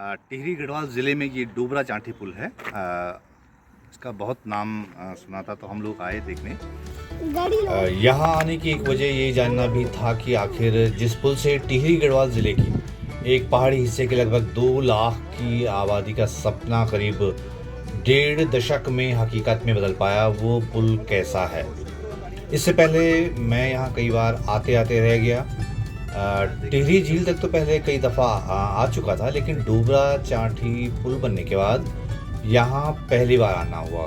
टिहरी गढ़वाल ज़िले में ये डोबरा चांठी पुल है। इसका बहुत नाम सुना था, तो हम लोग आए देखने। यहाँ आने की एक वजह ये जानना भी था कि आखिर जिस पुल से टिहरी गढ़वाल ज़िले की एक पहाड़ी हिस्से के लगभग 2 लाख की आबादी का सपना करीब 1.5 दशक में हकीकत में बदल पाया, वो पुल कैसा है। इससे पहले मैं यहाँ कई बार आते आते रह गया। टिहरी झील तक तो पहले कई दफ़ा आ चुका था, लेकिन डोबरा चांठी पुल बनने के बाद यहाँ पहली बार आना हुआ।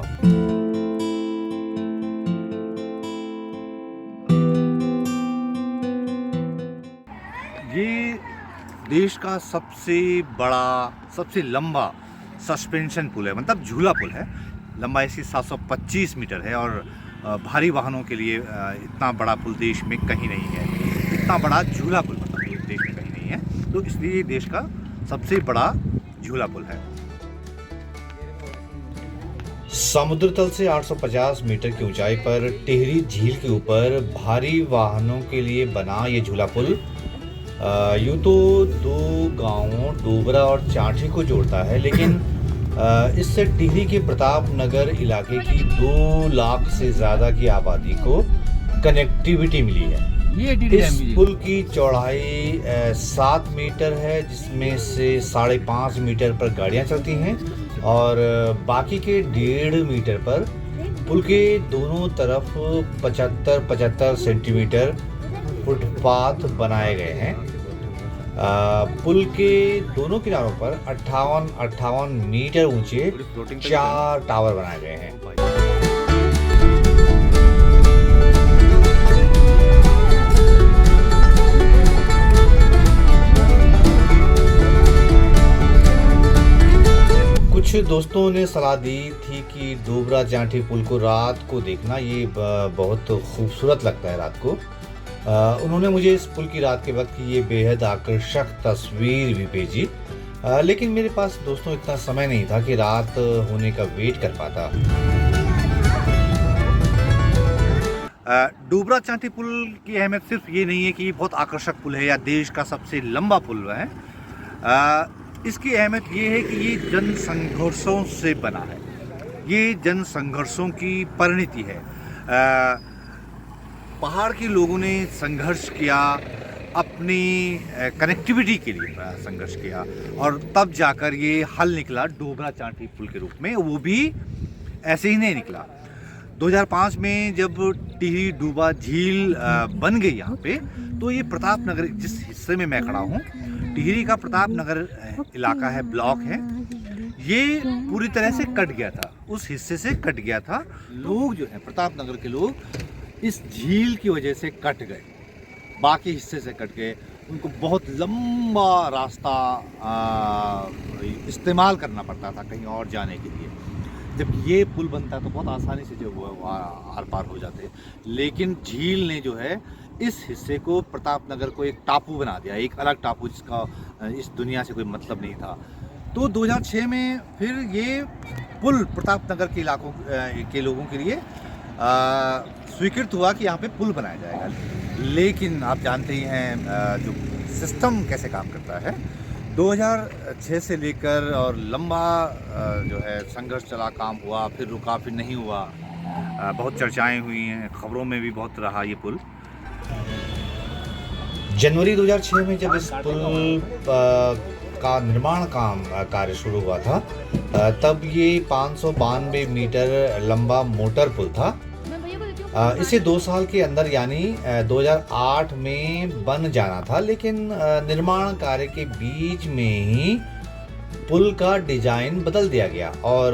ये देश का सबसे बड़ा, सबसे लंबा सस्पेंशन पुल है, मतलब झूला पुल है। लंबाई इसकी 725 मीटर है और भारी वाहनों के लिए इतना बड़ा पुल देश में कहीं नहीं है। इतना बड़ा झूला पुल मतलब देश में कहीं नहीं है, तो इसलिए देश का सबसे बड़ा झूला पुल है। समुद्र तल से 850 मीटर की ऊंचाई पर टिहरी झील के ऊपर भारी वाहनों के लिए बना ये झूला पुल यूँ तो 2 गांवों डोबरा और चांठी को जोड़ता है, लेकिन इससे टिहरी के प्रताप नगर इलाके की 2 लाख से ज़्यादा की आबादी को कनेक्टिविटी मिली है। इस पुल की चौड़ाई 7 मीटर है, जिसमें से 5.5 मीटर पर गाड़ियां चलती हैं और बाकी के 1.5 मीटर पर पुल के दोनों तरफ 75-75 सेंटीमीटर फुटपाथ बनाए गए हैं। पुल के दोनों किनारों पर 58 मीटर ऊंचे 4 टावर बनाए गए हैं। कुछ दोस्तों ने सलाह दी थी कि डोबरा चांठी पुल को रात को देखना, ये बहुत खूबसूरत लगता है रात को। उन्होंने मुझे इस पुल की रात के वक्त की ये बेहद आकर्षक तस्वीर भी भेजी, लेकिन मेरे पास दोस्तों इतना समय नहीं था कि रात होने का वेट कर पाता। डोबरा चांठी पुल की अहमियत सिर्फ ये नहीं है कि बहुत आकर्षक पुल है या देश का सबसे लंबा पुल है। इसकी अहमियत ये है कि ये जन संघर्षों से बना है। ये जन संघर्षों की परिणति है। पहाड़ के लोगों ने संघर्ष किया, अपनी कनेक्टिविटी के लिए संघर्ष किया और तब जाकर ये हल निकला डोबरा चांठी पुल के रूप में। वो भी ऐसे ही नहीं निकला। 2005 में जब टिहरी डोबरा झील बन गई यहाँ पे, तो ये प्रताप नगर, जिस हिस्से में मैं खड़ा हूँ, टिहरी का प्रताप नगर इलाका है, ब्लॉक है, ये पूरी तरह से कट गया था। उस हिस्से से कट गया था। लोग जो है प्रताप नगर के लोग इस झील की वजह से कट गए, बाकी हिस्से से कट गए। उनको बहुत लंबा रास्ता इस्तेमाल करना पड़ता था कहीं और जाने के लिए। जब ये पुल बनता है तो बहुत आसानी से जो वो आर पार हो जाते, लेकिन झील ने जो है इस हिस्से को, प्रताप नगर को एक टापू बना दिया, एक अलग टापू जिसका इस दुनिया से कोई मतलब नहीं था। तो 2006 में फिर ये पुल प्रताप नगर के इलाकों के लोगों के लिए स्वीकृत हुआ कि यहाँ पे पुल बनाया जाएगा। लेकिन आप जानते ही हैं जो सिस्टम कैसे काम करता है। 2006 से लेकर और लंबा जो है संघर्ष चला, काम हुआ, फिर रुका, फिर नहीं हुआ। बहुत चर्चाएं हुई हैं, खबरों में भी बहुत रहा ये पुल। जनवरी 2006 में जब इस पुल का निर्माण कार्य शुरू हुआ था, तब ये 592 मीटर लंबा मोटर पुल था। इसे 2 साल के अंदर यानी 2008 में बन जाना था, लेकिन निर्माण कार्य के बीच में ही पुल का डिजाइन बदल दिया गया और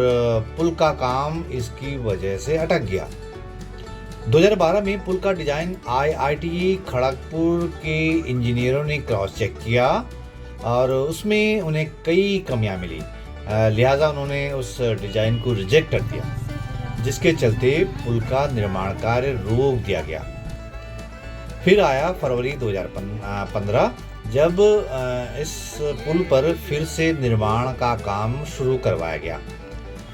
पुल का काम इसकी वजह से अटक गया। 2012 में पुल का डिजाइन IIT खड़गपुर के इंजीनियरों ने क्रॉस चेक किया और उसमें उन्हें कई कमियां मिली, लिहाजा उन्होंने उस डिजाइन को रिजेक्ट कर दिया, जिसके चलते पुल का निर्माण कार्य रोक दिया गया। फिर आया फरवरी 2015, जब इस पुल पर फिर से निर्माण का काम शुरू करवाया गया,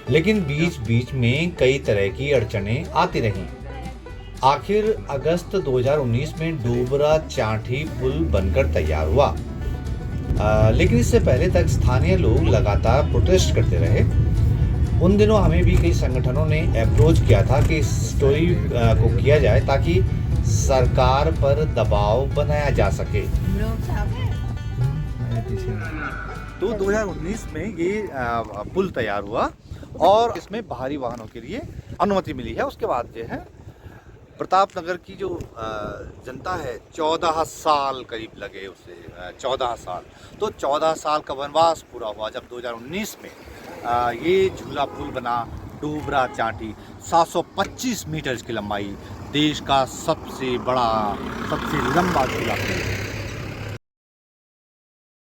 लेकिन बीच बीच में कई तरह की अड़चनें आती रहीं। आखिर अगस्त 2019 में डोबरा चांठी पुल बनकर तैयार हुआ। लेकिन इससे पहले तक स्थानीय लोग लगातार प्रोटेस्ट करते रहे। उन दिनों हमें भी कई संगठनों ने अप्रोच किया था कि इस स्टोरी को किया जाए ताकि सरकार पर दबाव बनाया जा सके। तो 2019 में ये पुल तैयार हुआ और इसमें भारी वाहनों के लिए अनुमति मिली है। उसके बाद जो है प्रतापनगर की जो जनता है 14 साल करीब लगे उसे, 14 साल, तो 14 साल का वनवास पूरा हुआ जब 2019 में ये झूला पुल बना। डूबरा चांटी 725 मीटर की लंबाई, देश का सबसे बड़ा सबसे लंबा झूला पुल।